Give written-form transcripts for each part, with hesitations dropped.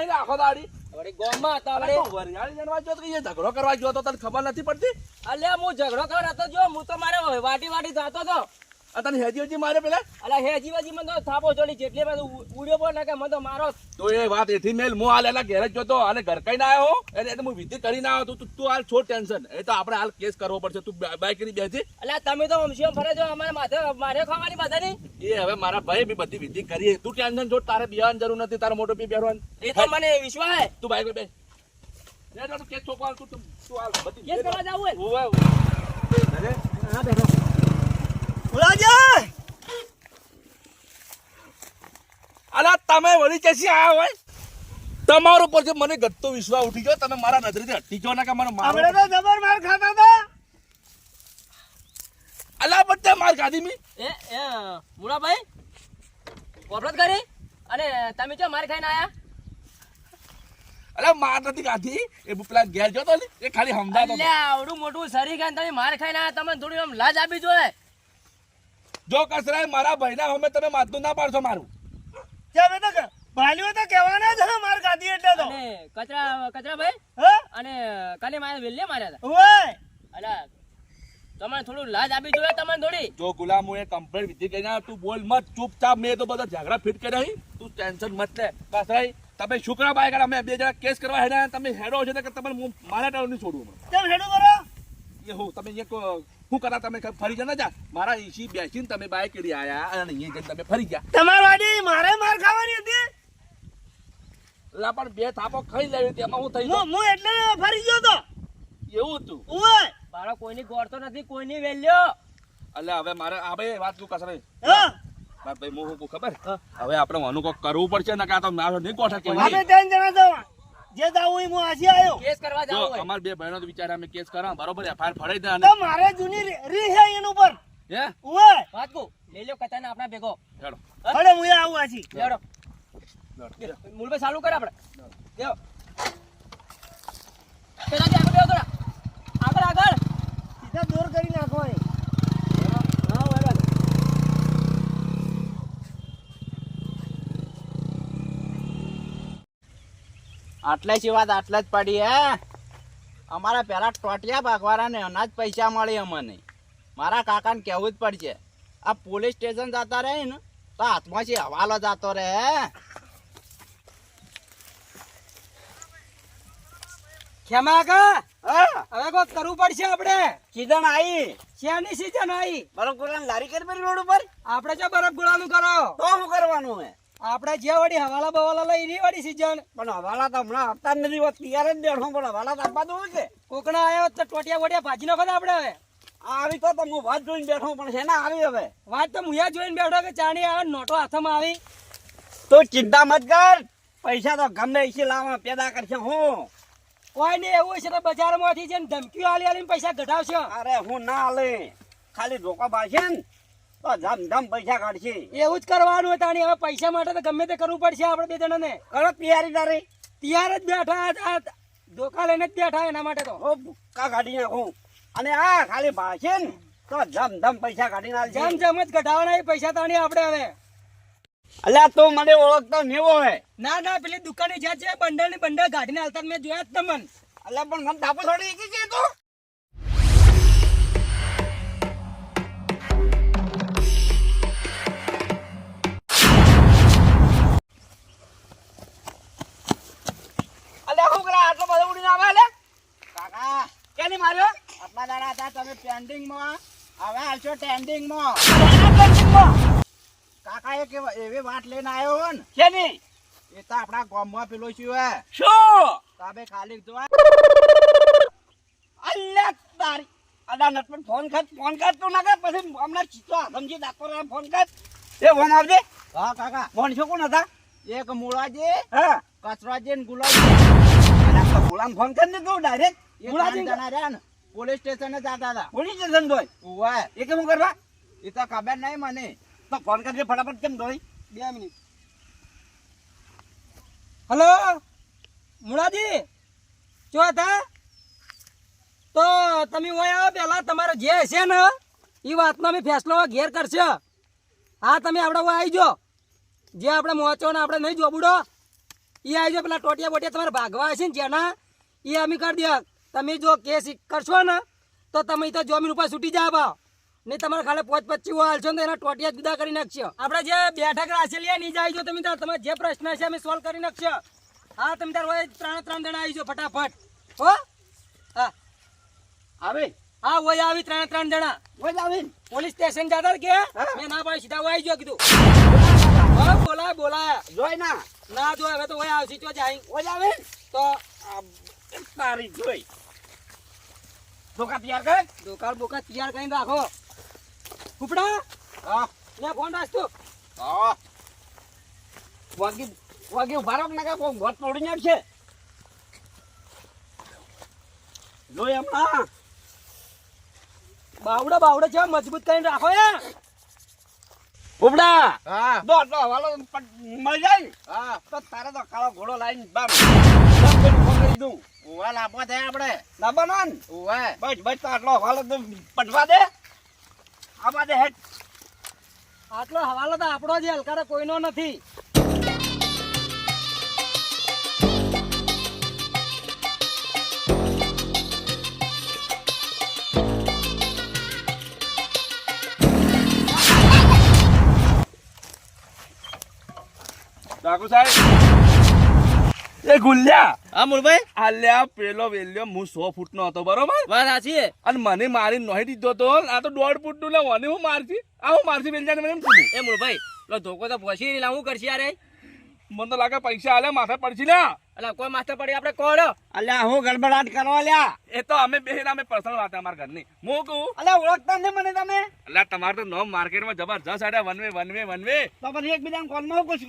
અહીં આખો દાડી વળી ગોમમાં હતા આપણે વરિયાળી જણવા જો તો એ ઝઘડો કરવા ગયો તો તને ખબર નથી પડતી અલ્યા હું ઝઘડો કરવા હતો જો હું તો મારે વાટી જતો હતો આ તને હેજી મારે પેલા અલ્યા હેજી વાજી મને તો થાપો જોડી જેટલી બધું ઉડ્યો પણ નાખે મને તો મારો તો એ વાત એથી મેલ હું હાલ એના ઘેર જ જોતો અને ઘર કઈ ના આવ્યો એટલે હું વિધિ કરીને આવ્યો તું હાલ છોડ ટેન્શન એ તો આપણે હાલ કેસ કરવો પડશે તું બાઈક કરી બેસી અલ્યા તમે તો વંશીઓ ફરે છો અમારે મારે ખાવાની બધાની એ હવે મારા ભાઈ બી બધી વિધિ કરીએ તું ટેન્શન છોડ તારે બેહવાની જરૂર નથી તારો મોટો બી બેહવાનું એ તો મને વિશ્વાસ હે તું બાઈક બેસ કેસ છોકવા તું હાલ બધી કેસ કરવા જાવું હોય હા બેઠો અલા તમે વળી કેસી આયા હોય તમારો પર જે મને ગત્તો વિશ્વાસ ઉઠી ગયો તમે મારા નજરેથી હટી ગયો ને કે મને મારો આપણે તો જબર માર ખાતા હતા અલા બધા માર ખાધી મી એ મુળાભાઈ કોપરત કરી અને તમે ચો માર ખાઈને આયા અલા માર નથી ખાધી એ પેલા ઘેર ગયો તો ને એ ખાલી હમદાતો અલ્યા આવડું મોટું શરીર ખાઈને તમે માર ખાઈને આયા તમને થોડી આમ લાજ આપી જોઈએ જો કસરાય મારા ભાઈના હમે તમે માથું ના પાડશો મારું ચાલ તો ભાલ્યો તો કહેવાના જ માર ખાધી એટલે તો અને કચરા ભાઈ હા અને કાલે મારે વેલ્લે માર્યા હતા ઓય અલ્યા તમારે થોડું લાજ આપી જોઈએ તમને થોડી જો ગુલામ હું એ કમ્પ્લેટ વિધિ કરીને તું બોલ મત ચૂપચાપ મેં તો બધા ઝઘડા ફિટ કર્યા નહીં તું ટેન્શન મત લે કસરાય તમે શુક્ર બાય અમે બે જણા કેસ કરવા હેડા તમે હેડો છે ને કે તમે મારા ટાઉન નહીં છોડવું ચાલ હેડો કરો એ હું તમે એક શું કરા તમે ફરી જા જા મારા ઈસી બેસીને તમે બાઈક કરી આયા અને અહીંયા જઈને તમે ફરી ગયા તમાર વાડી મારે માર ખાવાની હતી લા પણ બે થાપો ખાઈ લેવી તેમાં હું થઈ ગયો હું એટલે ફરી ગયો તો એવું હતું ઓય બાળો કોઈની ગોળતો નથી કોઈની વેલ્યો અલ્યા હવે મારે આ ભાઈ વાત તું કસરે હા ભાઈ હું ખબર હવે આપણે વાનું કોક કરવું પડશે ને કાં તો મારો નહીં કોઠા કેવું આપણે ત્રણ જણા જવા જે જાવું હું આજી આવ્યો કેસ કરવા જો જાવ અમાર બે બહેનો તો વિચાર અમે કેસ કરા બરોબર એફઆઈઆર ફડાઈ દે અને તો મારે જૂની રી હે એનું ઉપર હે ઓય વાત કો લઈ લ્યો કતાને આપણા ભેગો હેડો હડે હું આવું આજી લેડો મૂળભાઈ ચાલુ કર આપણે દેવ પેલા આગળ બેહો થોડા આગળ સીધા દૂર કરી નાખો એ હા બરાબર આટલે જ વાત આટલે જ પડી હે અમારા પેલા ટોટિયા ભાગવાળાને અનાજ પૈસા મળે અમને મારા કાકાને કહેવું જ પડશે આ પોલીસ સ્ટેશન જતા રહે ને તો હાથમાંથી હવાલો જતો રહે ખેમા કા હા હવે કોઈ કરવું પડશે આપણે સીઝન આવી શિયાળની સીઝન આવી બરફ લારી કરી પડી રોડ ઉપર આપણે જો બરફ ગોળાનું કરો તો શું કરવાનું હે આપણે જે વળી હવાલા બવાલા લઈ એની વળી સીઝન પણ હવાલા તો હમણાં આપતા જ નથી હોત તૈયાર જ બેઠો પણ હવાલા તો આપવા દઉં છે કોકણા આવ્યો તો ટોટિયા બોટિયા ભાજી નાખો ને આપણે હવે આવી તો હું વાત જોઈને બેઠો પણ છે ને આવી હવે વાત તો મુયા જોઈને બેઠો કે ચાણી આવે નોટો હાથમાં આવી તો ચિંતા મત કર પૈસા તો ગમે છે લાવવા પેદા કરશે હું કોઈ નહીં એવું છે તો બજારમાંથી છે ને ધમકીઓ આલી આલીને પૈસા ઘટાડશે અરે હું ના હાલે ખાલી ધોકા બાળશે ને તો ધમ પૈસા કાઢશે એવું જ કરવાનું તાણી હવે પૈસા માટે તો ગમે તે કરવું પડશે આપણે બે જણાને કરો તૈયારી તારી તૈયાર જ બેઠા આ ધોકા લઈને જ બેઠા એના માટે તો ઓ ભૂક્કા કાઢી નાખું અને આ ખાલી બાળશે ને તો ધમ પૈસા કાઢી નાખશે જેમ જેમ જ ઘટાવાના એ પૈસા તાણી આપણે હવે અલ્યા તો મને ઓળખતો નેવો હે ના ના પેલી દુકાને જ્યાં છે બંડલ ની બંડલ ગાડીને હાલતા મેં જોયા જ તમને અલ્યા પણ મને ધાપો છોડી દીધી છે તો અલ્યા હું કરા આટલો બધો ઉડીને આવે લે કાકા કેની માર્યો આટલા દાડા હતા તમે પેન્ડિંગ માં હવે હાલશો ટેન્ડિંગ માં કાકા એક એવી વાત લઈને આવ્યો હો ને કેની એ તો આપણા ગામમાં પેલો શું હે શું તાબે ખાલી જોવા અલ્યા તારી અડા નટ પર ફોન કર તું ના કર પછી હમણાં ચીતો સમજી દાતો રે ફોન કર એ ફોન આવજે હા કાકા ફોન શું કોણ હતા એક મૂળાજી હા કચરાજી ને ગુલાબજી અલા ગુલામ ફોન કરી દીધો ડાયરેક્ટ મૂળાજી જણા રહ્યા ને પોલીસ સ્ટેશન જતા હતા પોલીસ સ્ટેશન દોય ઓય એ કેમ કરવા એ તો ખબર નહીં મને તો ફોન કરજે ફટાફટ કેમ દોય 2 મિનિટ હલો મુળાજી જો હતા તો તમે ઓય આવો પેલા તમારો જે હશે ને એ વાતનો અમે ફેસલો ઘેર કરશે હા તમે આપણે ઓય આવી જો જે આપણે મોચો ને આપણે નહીં જોબુડો ઈ આવજો પેલા ટોટિયા બોટિયા તમારે ભાગવા હશે ને જેના ઈ અમે કરી દે. તમે જો કેસ કરશો ને તો તમે તો જમીન ઉપર છૂટી જાવ નહીં તમારે ખાલી 5-25 હાલશો ને તો એના ટોટિયા જુદા કરી નાખશો. આપણે જે બેઠક રાખેલી નહીં જાય જો તમે તમારે જે પ્રશ્ન છે અમે સોલ્વ કરી નાખશો. હા તમે તાર હોય 3 જણા આવી જાઓ ફટાફટ. હો હા આવે હા હોય આવી 3 જણા ઓય આવે પોલીસ સ્ટેશન જતા કે મેં ના પાડી સીધા હોય જો કીધું. હા બોલાય જોઈ ના ના જો હવે તો હોય આવશે તો જાય ઓય આવે તો તારી જોઈ ધોકા તૈયાર કર દુકાળ બોકા તૈયાર કરીને રાખો. ફૂફડા હા ને ફોન રાખજો. હા વાગી ઉભા રહો ને કોઈ ઘર તોડી નાખશે જોઈ હમણાં બાવડા છે મજબૂત કરીને રાખો યાર. ઉપડા હા દોડ દો વાલો મળી જાય હા તો તારે તો કાળો ઘોડો લાઈન બામ પકડી દઉં ઉવા લાંબો થાય આપણે ના બનાન ઉવા બસ તો આટલો હાલો તો પટવા દે આવા દે હેડ આટલો હવાલો તો આપણો જ હલકારો કોઈનો નથી. ડાકુ સાહેબ એ ગુલ્યા હા મુરભાઈ આલ્યા પેલો વેલ્યો હું 100 ફૂટનો હતો બરોબર વાત સાચી છે અને મને મારી નોહી દીધો તો આ તો 1.5 ફૂટનું ને મને હું મારતી આ હું મારતી વેલજાને મને એમ કીધું. એ મુરભાઈ લો ધોકો તો પહોંચી નહીં હું કરશે યાર મને તો લાગે પૈસા આલે માથે પડશે ને એટલે કોઈ માસ્ટર પડી આપણે કોણ અલ્યા હું ગડબડાટ કરવા લ્યા એ તો અમે બે અમે પર્સનલ વાત અમારા ઘરની હું કહું અલ્યા ઓળખતા ને મને તમે એટલે તમારે તો નોમ માર્કેટમાં જબરજસ્ત આડે વનવે તો પછી એકબીજા કોલમાં ઘુસ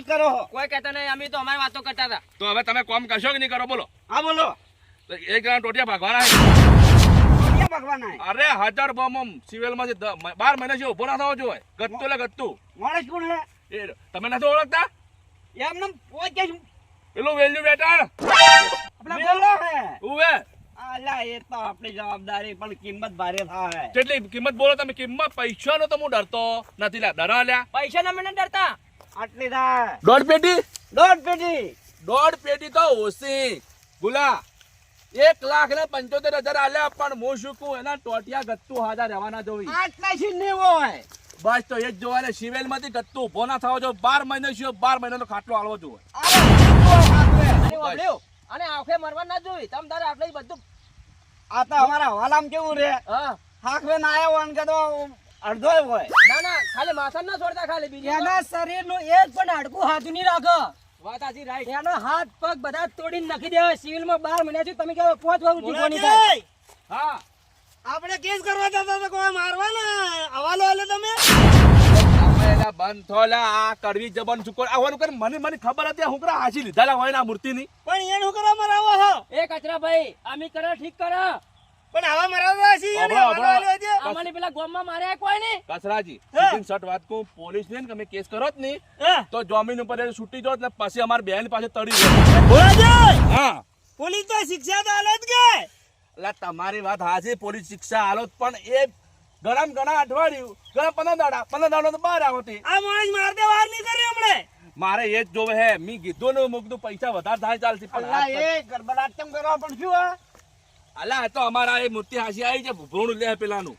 કરો છો. કોઈ કહેતા નહીં અમે તો અમારી વાતો કરતા હતા. તો હવે તમે કોમ કરશો કે નહીં કરો બોલો. હા બોલો તો એક જણા ટોટિયા ભાગવાના છે. ક્યાં ભગવાન આય અરે 1000 બોમ સિવિલમાં 12 મહિના છે ઉભો ના થવો જોઈએ ગત્તુ એટલે ગત્તુ માણસ કોણ હે એ તમે નથી ઓળખતા એમને પોચે પેલું વેલ્યુ બેટા વેલો હે ઉવે અલ્યા એ તો આપણી જવાબદારી પણ કિંમત ભારે થાય કેટલી કિંમત બોલો તમે કિંમત પૈસાનો તો હું ડરતો નથી લા ડરા લ્યા પૈસા ના મને ડરતા આટલી થાય 1.5 પેટી દોઢ પેટી 1.5 પેટી તો ઓછી ગુલા 1,75,000 આલ્યા પણ હું શું કહું એના ટોટિયા ગત્તુ હાજર રહેવાના જોઈ આટલા શી નહીં હોય બસ તો એ જ જોવાને સિવિલ માંથી ગત્તુ ઉભો ના થવો જો 12 મહિના છે 12 મહિનાનો ખાટલો આલવો જોઈએ અને વાપર્યો અને આંખે મરવા ના જોઈ તમ તારે આટલે બધું આ તો અમારા હવાલામ કેવું રે હા હાકવે ના આવ્યો ને કે તો અડધો હોય ના ખાલી માથા ના છોડતા ખાલી બીજું એના શરીરનું એક પણ હાડકું હાજુ નહીં રાખો. વાત સાચી રાઈટ એનો હાથ પગ બધા તોડીને નાખી દેવા. સિવિલમાં 12 મહિના છે તમે કહો 5 વાર જીવવાની થાય. મુરભાઈ, હા આપણે કેસ કરવા જતા તો કોઈ મારવાના હવાલો આલે તમે એલા બંધ થોલા આ કડવી જબાન ચૂકો આ હોનું કર મને ખબર હતી હું કરા હાસી લીધાલા હોય ના મૂર્તિની પણ એનું કરવા મરાવો હો એ કચરા ભાઈ અમે કરો ઠીક કરો. પણ આવા મરાવા છે એને અબળો, હવાલો આલ્યો છે અમારી પેલા ગામમાં માર્યા કોઈ નહીં. કસરાજી સીધી શર્ટ વાત કહું પોલીસ ને તમે કેસ કરો જ નહીં હા તો જમીન ઉપર એ છૂટી જાવ ને પછી અમાર બેન પાસે તળી જાય બોલાજી હા પોલીસ તો શિક્ષા તો આલે જ કે એટલે તમારી વાત હાજી પોલીસ શિક્ષા આલો પણ એ ઘણા અઠવાડિયું ઘણા 15 દાડા તો બહાર આવતી આ માણસ મારતે વાર નહીં કરી હમણે મારે એ જ જોવે હે મી કીધું ને મૂકતું પૈસા વધારે થાય ચાલશે પણ અલ્લા એ ગડબડાટ કેમ કરવા પણ શું આ અલા આ તો અમારા એ મૂર્તિ હાસી આવી છે ભૂભણું લે પેલાનું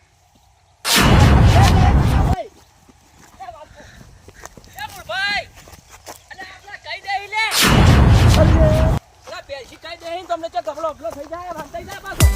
તમને ચો કપડો અપલો થઈ જાય વાંધાઈ જાય પાછો.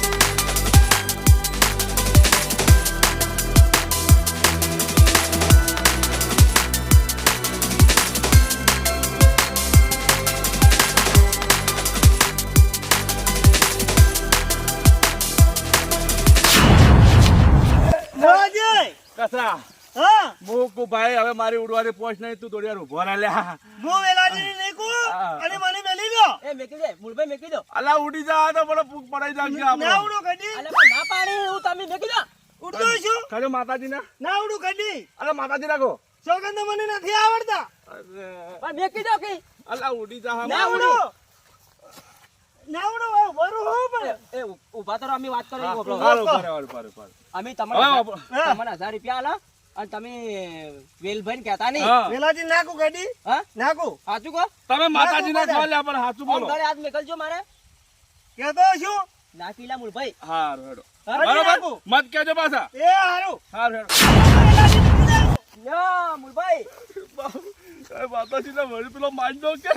બોલાજી કસરા હા મૂકું ભાઈ હવે મારી ઉડવાની પોસ્ટ નહીં તું થોડી વાર ઉભો રહે લ્યા હું વેલાજી નહીં કો હા. અને મને મેલી દો એ મેકી દે મુરભાઈ મેકી દો. અલા ઉડી જા તો મને ફૂક પડાઈ જાશે ના આપણો ઉડું કડી અલે પણ ના પાડી હું તમે મેકી દો. ઉડતો છું ખાલી માતાજી ના ના ઉડું કડી અલા માતાજી રાખો સોગંદ મને નથી આવડતા પણ મેકી દો કે અલા ઉડી જા ના ઉડું ના ઉડું વરું હો પણ એ ઊભા તો રહો, અમે વાત કરી હાલો, ઉભા રહો, ઉભા રહો, ઉભા રહો. અમે હવે તમને વાપરો. તમને 1000 રૂપિયા આલો અને તમે વેલભાઈ કહેતા નહીં હા. વેલાજી નાખું ગાડી હા નાખું સાચું કહો તમે માતાજીને ખોલ લ્યા, પણ સાચું બોલો. ઘરે હાથ મેકલજો મારે કેતો શું ના પીલા મૂળભાઈ હારું હેડો. હારું બરોબર નાખું. મત કહેજો પાછા. એ હારું હારું હેડો. યા મૂળભાઈ એ માતાજીને વળી પેલો મારી દો કે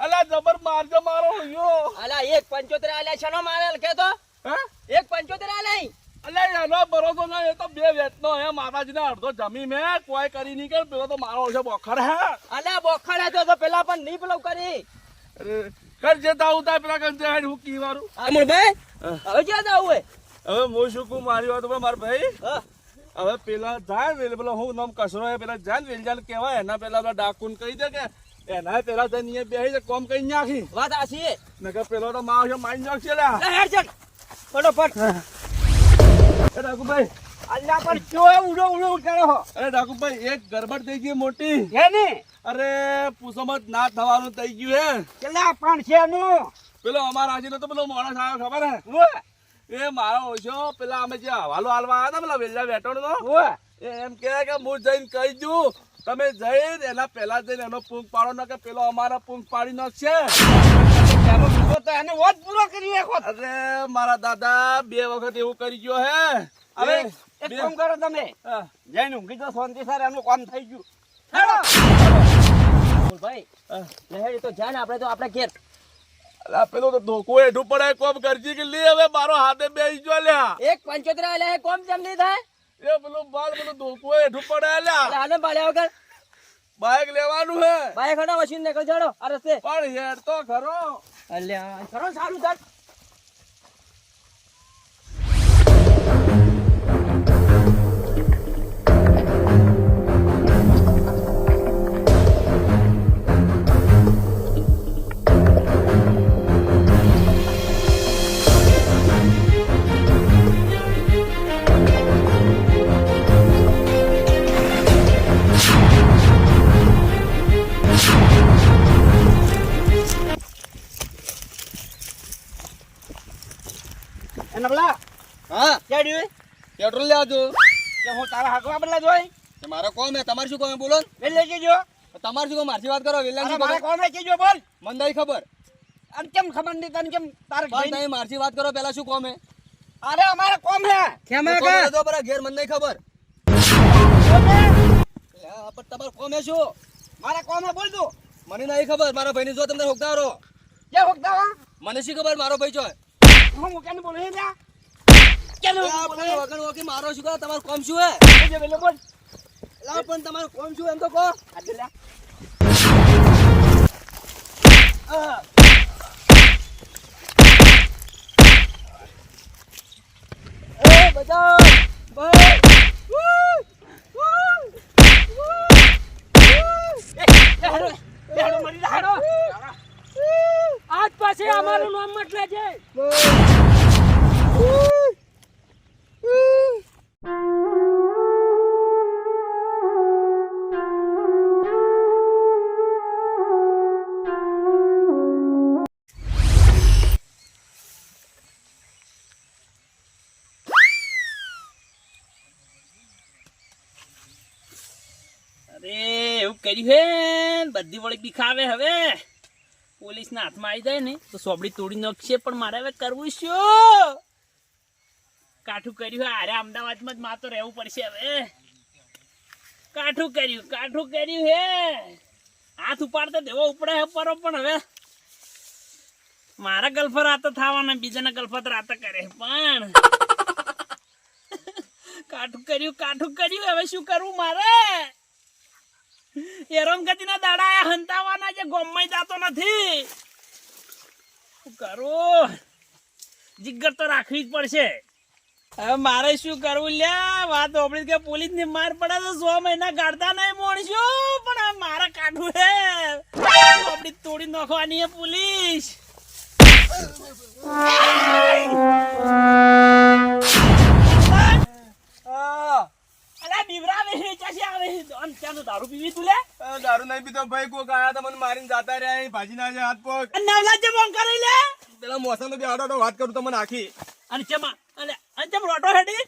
અલા જબર મારજો મારો યો. અલા 1.75 આલ્યા છે નો મારે કે તો હે 1.75 આલ્યા અલે એનો ભરોસો ના, એ તો બે વેચનો હે. માતાજીને અડધો જમી મેં કોઈ કરી નહીં કે પેલો તો મારો છે બોખર હે. અલ્યા બોખડે તો પેલા પણ નહીં પેલો કરી અરે કર જે તાવું તા પેલા કંજે હેડ હું કી મારું. મૂળભાઈ હવે ક્યાં જાવું હે હવે હું શું કહું મારી વાત ઉપર મારા ભાઈ. હા હવે પેલા જાય વેલ પેલો હું નામ કસરો હે પેલા જાય વેલજાલ કહેવાય એના પેલા પેલા ડાકુન કહી દે કે એના પેલા જઈને અહીંયા બેહી દે કોમ કઈ નાખી વાત આછી હે નકર પેલો તો માવ છે મારી નાખશે લ્યા. લે હેડ ચલ ફટોફટ એ ડાકુભાઈ, અલ્લા પર જો ઉડો ઉડો કરો અરે ડાકુભાઈ એક ગરબડ થઈ ગઈ મોટી. હે ને અરે પૂછોમત ના થવાનું થઈ ગયું હે. કેટલા પણ છે નું પેલો અમારા આજે તો પેલો માણસ આવ્યો ખબર હે ઓય એ મારો ઓછો પેલા અમે જે હવાલો હાલવા આવ્યા હતા પેલા વેલ્લા વેટોડ નો ઓય એ એમ કહે કે હું જઈને કહી દઉં તમે જઈને એના પહેલા જઈને એનો પૂંખ પાડો ના કે પેલો અમારા પૂંખ પાડી નાખશે. એનો બીજો તો એને વાત પૂરો કરી નાખો અરે મારા દાદા 2 વખત એવું કરી ગયો હે. હવે એ એક બે- કામ કરો તમે હા. જઈને ઊંઘી તો શાંતિ સર એનું કામ થઈ ગયું મૂળભાઈ લે હેડ તો જાન આપણે તો આપણે ઘેર અલા પેલો તો ધોકો હેઠું પડે કોમ કરજી કે લે હવે મારો હાથે બેસી જો લ્યા. 1.75 આલ્યા હે કોમ જેમ નહીં થાય એ પેલું બાલ પેલું ધોકો હેઠું પડે લ્યા. હાલે પાડ્યા વગર બાઈક લેવાનું હે બાય ખડા મશીન ને કઈ જાડો આ રસ્તે પણ હેડ તો ખરો. અલ્યા ખરો સારું તાર એને પેલા હા ક્યાં ડ્યું પેટ્રોલ લેવા જો કે હું તારા હાકવા બદલા જોઈ તે મારો કોમ હે તમારે શું કોમ બોલો એ લઈ જજો તમારે શું કોમ મારથી વાત કરો વેલા અરે મારા કોમે કીજો બોલ મને નહીં ખબર અને કેમ ખબર નહીં તને કેમ તારે પણ તમે મારથી વાત કરો પેલા શું કોમ હે અરે અમારે કોમ હે કોમ હે તો બરા ઘેર મને નહીં ખબર પણ તમારો કોમ હે શું મારા કોમ હે બોલ તું મને નહીં ખબર મારા ભાઈની જો તમને હોગતા રહો કે હોકતા હો મને શી ખબર મારો ભાઈ છો હું મુકેન બોલે હે જા કેમ બોલે વગર વગર મારો શું કહો તમારું કોમ શું હે જે વેલો બોલ લાવ પણ તમારું કોમ શું એમ તો કહો આદલા એ બચાવ ભાઈ હેડો મરી જા હેડો આજ પાસે અમારું નામ મટલે છે અરે એવું કર્યું હે બધી વળી બીખાવે હવે પોલીસ ના હાથમાં આવી જાય ને તો સોબડી તોડી નાખશે પણ મારે હવે કરવું શું કાઠું કર્યું હે અરે અમદાવાદમાં જ માં તો રહેવું પડશે હવે કાઠું કર્યું હે હાથ ઉપાડતો દેવો ઉપડે હે પરો પણ હવે મારા ગલ્ફર આતો થવાના બીજાના ગલ્ફર આતો કરે પણ કાઠું કર્યું હવે શું કરવું મારે એરમગતિના દાડા હંતાવાના જે ગોમમાં જાતો નથી કરું જીગર તો રાખવી જ પડશે હવે મારે શું કરવું લ્યા વાત ઓપડી કે પોલીસ ની માર પડે તો 100 મહિના કાઢતા નહીં મોણશું પણ હવે મારે કાઢવું હે ઓપડી તોડી નાખવાની હે પોલીસ અલા બીવરા આવે ચાસી આવે આમ ચાલો દારૂ પીવી તું લે દારૂ નહીં પીતો ભાઈ કોક આયા તો મને મારીને જાતા રહ્યા અહીં ભાજી ના હાથ પગ નવલા જે બોંગ કરી લે પેલા મોસમ તો બેહાડો તો વાત કરું તો મને આખી અને ચમ રોટો હેડી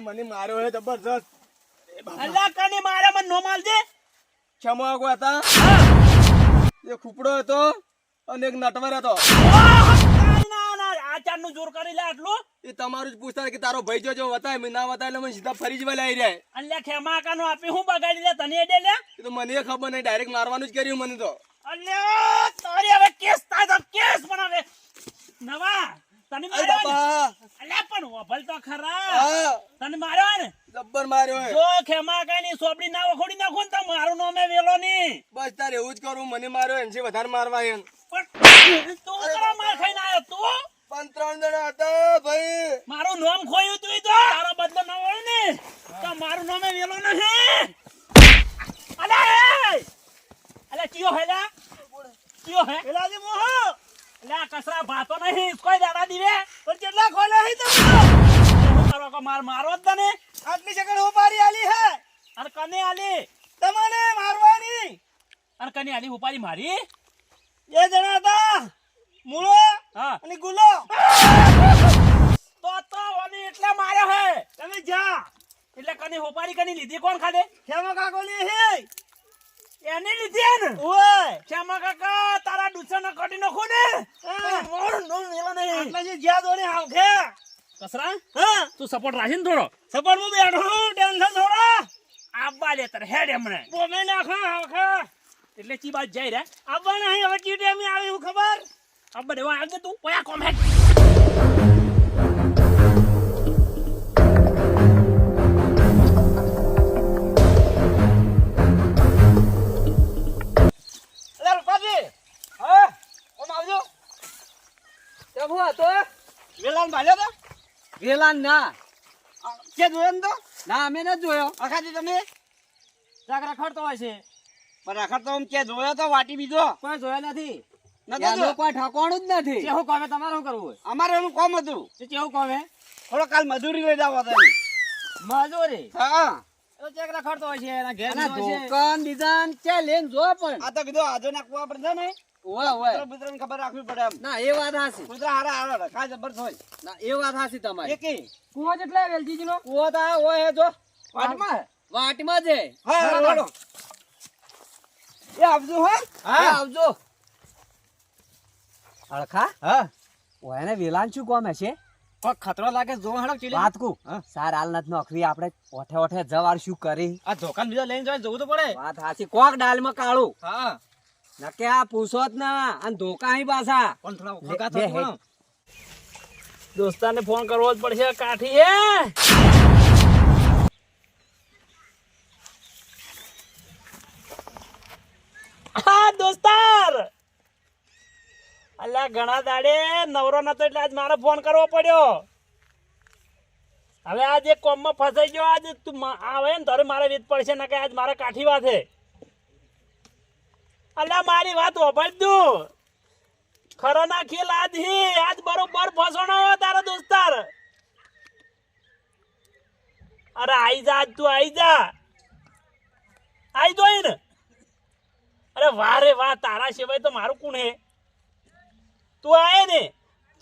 મને માર્યો હે જબરજસ્ત અલ્યા કને મારે મને નો માલ દે. ક્ષમા કોઈ હતા એ ખુપડો હતો અને એક નટવર હતો. ના ના આચારનું જોર કરી લે આટલું. એ તમારું જ પૂછતા કે તારો ભાઈ જો વતાય મેં ના વતાય એટલે મને સીધા ફરી જવા લઈ રહ્યા. અલ્યા ખેમા કાનો આપી હું બગાડી લે તને એડે લે. એ તો મને ખબર નહીં, ડાયરેક્ટ મારવાનું જ કર્યું મને તો. અલ્યા તારી હવે કેસ થાય તો કેસ બનાવે નવા તને અરે માર્યો ને? બાપા અલ્યા પણ વભલ તો ખરા હા તને માર્યો ને જબ્બર માર્યો હે. જો ખેમા કાની સોપડી ના વખોડી નાખો ને તો મારું નામે વેલો ની. બસ તારે એવું જ કરું, મને માર્યો એનથી વધારે મારવા એમ. પણ તું કરા માર ખાઈને આવ્યો તું? પણ 3 જણા હતા ભાઈ. મારું નામ ખોયું તું તો તારો બદલો ન હોય ને તો મારું નામે વેલો નથી. અલ્યા અલ્યા કયો હે લા કયો હે પેલાજી મોહ અલ્યા કસરા ભાતો નહીં કોઈ દાડા દીવે પણ કેટલા ખોલે હે તો હું કરો કો મારો જ તને આટલી જગ્યા હું પારી આલી હે અને કને આલી તમને મારવાની. અને કને આલી ઉપાડી મારી એ જણા હતા મૂળો હા અને ગુલો. તો ઓની એટલે માર્યો હે તમે જા એટલે કને ઉપાડી કને લીધી કોણ ખાધે ખેમા કાકોની હે એને લીધી ને ઓય શ્યામા કાકા તારા ડુસા કટી નાખો ને મોર નો મેલો નહીં આટલા જે જ્યાં દોડે આવખે કસરા હા તું સપોર્ટ રાખી ને થોડો સપોર્ટ માં બેઠો હું ટેન્શન થોડા આબા લે તારે હેડ હમણે બોમે નાખો આવખે એટલે ચી બાત જાય રે આવવા નહીં હવે ચી ટાઈમે આવી હું ખબર આબા દેવા આગળ તું ઓયા કોમ હેડ અરે રૂપાજી હા કોમ આવજો કેમ હું હતો વેલાન ભાલ્યો તો વેલાન ના કે જોયો ને તો ના અમે ન જોયો. અખાજી તમે ચાક રખડતો હોય છે પણ રખડતો આમ કે જોયો તો વાટી બીજો કોઈ જોયો નથી. નતો એનું જો કોઈ ઠાકોણું જ નથી. કેવું કામે તમારે શું કરવું હોય? અમારે એનું કોમ હતું કેવું કામે? થોડો કાલ મજૂરી લઈ જાવ હતા મજૂરી હા તો ચેક રખડતો હોય છે એના ઘેર અને હોય છે. દુકાન દીધાન ચે લેન જો પણ આ તો કીધું આજો નાખવા પડશે ને ઓય ઓય મિત્રોને ખબર રાખવી પડે એમ ના એ વાત હાસી. કૂતરા હારા હારા કા જબરદસ્ત હોય ના એ વાત હાસી તમારી. એકી કુવો જેટલા વેલજીજી નો કુવો તો આ હોય જો વાટમાં વાટમાં છે. હા હાલો એ આવજો હો હા આવજો. અળખા હા ઓયને વેલાન શું કોમ હશે? પણ ખતરો લાગે જો હડો ચીલી વાત કુ સાર હાલ નથી નોખવી આપણે ઓઠે ઓઠે જવાર શું કરી આ ધોકાન બીજા લઈને જાય જવું તો પડે વાત હાસી. કોક ડાલમાં કાળું હા નકે આ પૂછો જ ના અને ધોકા અહીં પાછા પણ થોડા લે, વખત લે, થતું દોસ્તાને ફોન કરવો જ પડશે કાઠી હે હા દોસ્તાર અલ્યા ઘણા દાડે નવરો નતો એટલે આજ મારે ફોન કરવો પડ્યો. હવે આજ એક કોમમાં ફસાઈ ગયો. આજ તું આવે ને તારે મારે રીત પડશે ને કે આજ મારે કાઠી વાત હે. અલ્યા મારી વાત ઓભળ તું ખરો ના ખેલ આજ હી આજ બરોબર ફસવાનો તારો દોસ્તાર. અરે આઈ જા આજ તું આઈ જા આઈ જોઈ ને. અરે વાહ રે વાહ તારા સિવાય તો મારું કોણ હે. તું આય ને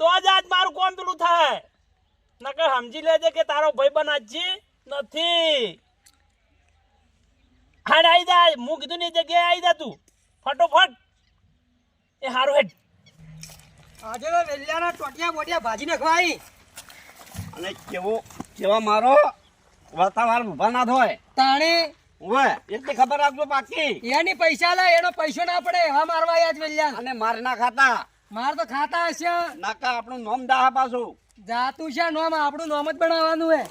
તો જ આજ મારું કોમ પેલું થાય નકર સમજી લેજે કે તારો ભાઈ બન આજી નથી. હાડ આઈ જા હું કીધું ને એ જગ્યાએ આઈ જા તું ફટોફટ. એ હારું હેડ આજે વેલિયાના ટોટિયા બોટિયા ભાજી નાખવા આવી. અને કેવા મારો વાતાવરણ ઉભા ના થાય તાણે ઓય એટલી ખબર રાખજો પાકી એની પૈસા લે એનો પૈસો ના પડે એવા મારવા આયા જ વેલિયા. અને માર ના ખાતા માર તો ખાતા હશે. નાકા આપણું નોમ દાહ પાછું જાતું છે નોમ આપણું નોમ જ બનાવવાનું હે.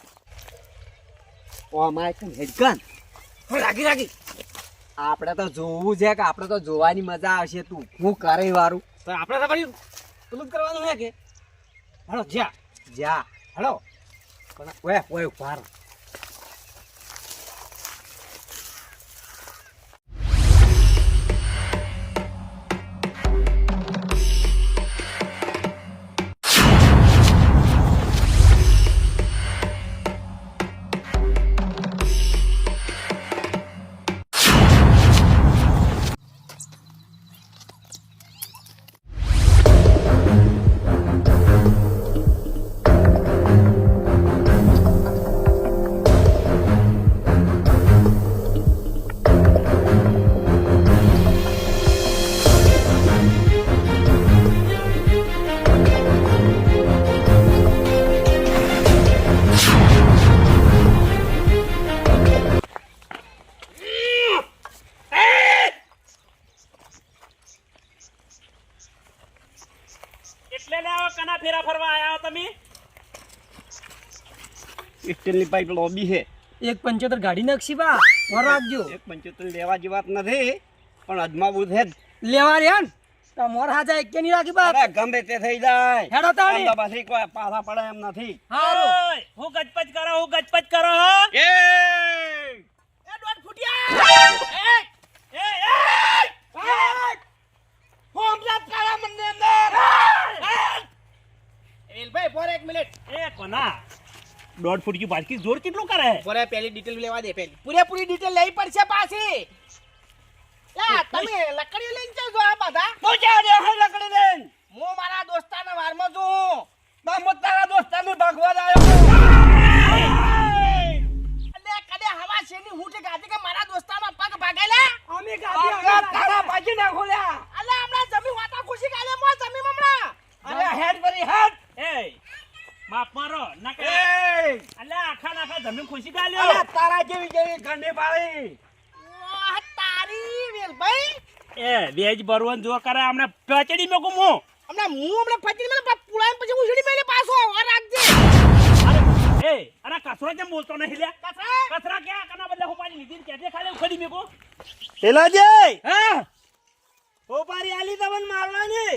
ઓ માય કન હેડકન રાખી રાખી આપણે તો જોવું છે કે આપણે તો જોવાની મજા આવશે. તું હું કરે વારું તો આપણે તો પછી પેલું જ કરવાનું છે કે હેલો જ્યાં જા હેલો પણ ઓય ઓય ઉભા રહો. લે આવો કના ફેરા ફરવા આયા હો તમે? સ્ટીલની પાઇપ લોબી છે. 175 ગાડી નાખશી બા વર રાખજો. 175 લેવા જેવી વાત નથી, પણ અજમાવું છે જ. લેવા રહ્યા ને તો મોર હાજા એક કે નહીં રાખી બા. અરે ગમે તે થઈ જાય. હેડો તાળી. આમ તો પછી કોઈ પાછા પડે એમ નથી. હારું. ઓય, હું ગજપજ કરો હો. એ એ દોઢ ફૂટિયા એ કોના દોઢ ફૂટ કી બાજકી જોર કેટલું કરે બોલે પહેલી ડિટેલ લેવા દે. પહેલી પૂરેપૂરી ડિટેલ લેવી પડશે પાછી. લા તમે લકડી લઈને ચાલ જો આ બધા. તું ક્યાં રહ્યો હે લકડી લઈને? હું મારા દોસ્તાના વારમાં છું. તો હું તારા દોસ્તાને ભાગવા આવ્યો. અલે કદે હવા શેની હૂટ ગાતી કે મારા દોસ્તાના પગ ભાગેલા. અમે આ તારા ભાજી નાખો લ્યા. અલે હમણાં જમી વાતા ખુશી કાલે મો જમી હમણાં. અરે હેડ કરી હેડ. એ માપ મારો ના કરે એ અલ્યા આખા જમીન ખુશી અરે ગાલ્યો તારા જેવી ગંડી પાડી. વાહ તારી વેલભાઈ. એ વેજ બરવન જો કરે હમણે પચડી મેકો મો હમણાં ફચી મને પુળાઈ પછી ઉછળી મેલે પાછો આ રાખજે. એ અરે કચરો કેમ બોલતો નહીં લ્યા કસરા કચરા ક્યાં કના બદલે હું પાણી લીધી કે ખાલી ઉખડી મેકો હેલાજી હા ઓપારી આલી તમને મારવાની.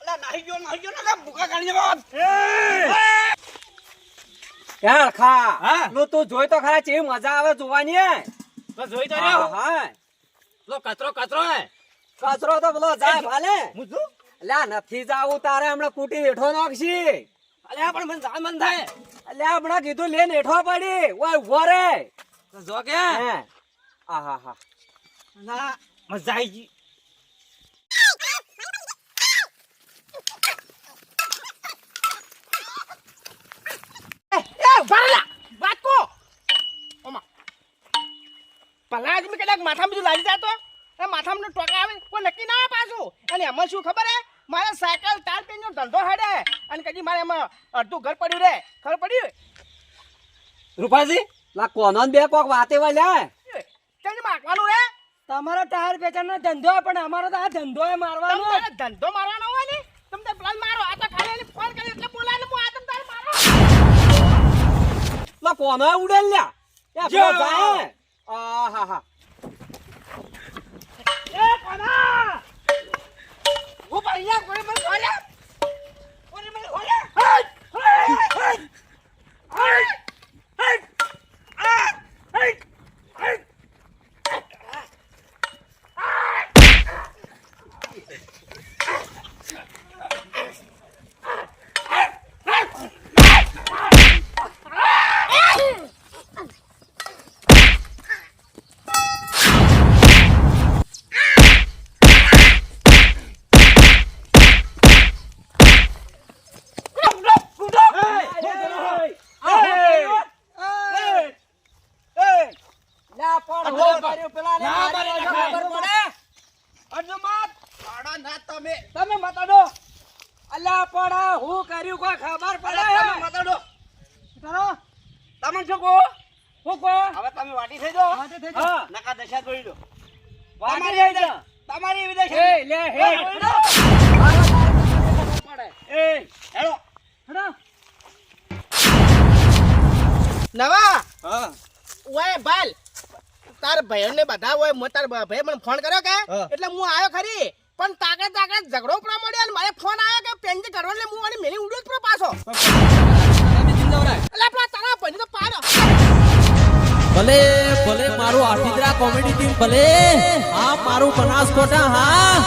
અલા નાહી ગયો ના ભૂકા કાઢી જવા. યાર ખા હા? લો તું જોઈ તો ખરા ચેવી મજા આવે જોવાની. તો જોઈ તો હા રહ્યો. હા લો કચરો હે. કચરો તો બોલો જાય ભાલે. હું શું? અલ્યા નથી જાવું તારે હમણાં કુટી હેઠો નાખશી. અલ્યા પણ મને જાણ મન થાય. અલ્યા હમણાં કીધું લેને હેઠો પડી ઓય ઉભો રે. તો જો કે હે આહા હા ના મજા આવી ગઈ. ભરલા વાકો ઓમા પલા આદમી કદાચ માથામાં બધું લાગી જાય તો એ માથામાં ટોકા આવે કોઈ નક્કી ના આવે પાછું. અને એમાં શું ખબર હે મારે સાયકલ ટાર પેનનો ધંધો હેડે અને કદી મારે એમાં અડધું ઘર પડ્યું રે ખબર પડ્યું રૂપાજી લા કોનો બે કોક વાતે વાલ્યા. તેને મારવાનું રે. તમારો ટાયર પેચરનો ધંધો હોય, પણ અમારો તો આ ધંધો એ મારવાનો. તમારે ધંધો મારવાનો હોય ને તમે પ્લાન મારો. આ તો ખાલી એને ફોન કર્યો એટલે બોલાય ને હું આ તમ તારે મારો. લા કોનો ઉડેલ લ્યા એ પેલો જાય. આહા હા એ કોના હું અહીંયા કોઈ મને ખોલ્યા કોઈ મને ખોલ્યા. લા પણ હો કર્યું પેલા ને ના, મારી ના, ખબર ના, પડે. અજમાત આડા ના તમે તમે મતાડો. અલ્યા પણ હું કર્યું કોઈ ખબર પડે. તમે મતાડો. કરો તમે શું કહો હું કો હવે તમે વાટી થઈ જાઓ. વાટે થઈ જાઓ. હા નકા દશા જોઈ દો. વાટે તમારી થઈ એવી જાઓ. તમારી એવી દશા એ લે હે જોઈ દો. પડે એ હેડો હેડો. નવા હા ઓય બાલ તાર ભાઈઓને બધા હોય મો તાર ભાઈ મને ફોન કર્યો કે હા. એટલે હું આવ્યો ખરી પણ તાકત ઝઘડો પડવા મળ્યો અને મારે ફોન આવ્યો કે પેન્જ કરવા એટલે હું મને મેલી ઉડ્યો જ પડ્યો પાછો. એટલે આપણા તારા ભાઈને તો પાડો. ભલે ભલે મારું આઠીદરા કોમેડી ટીમ ભલે હા મારું બનાસકોટા હા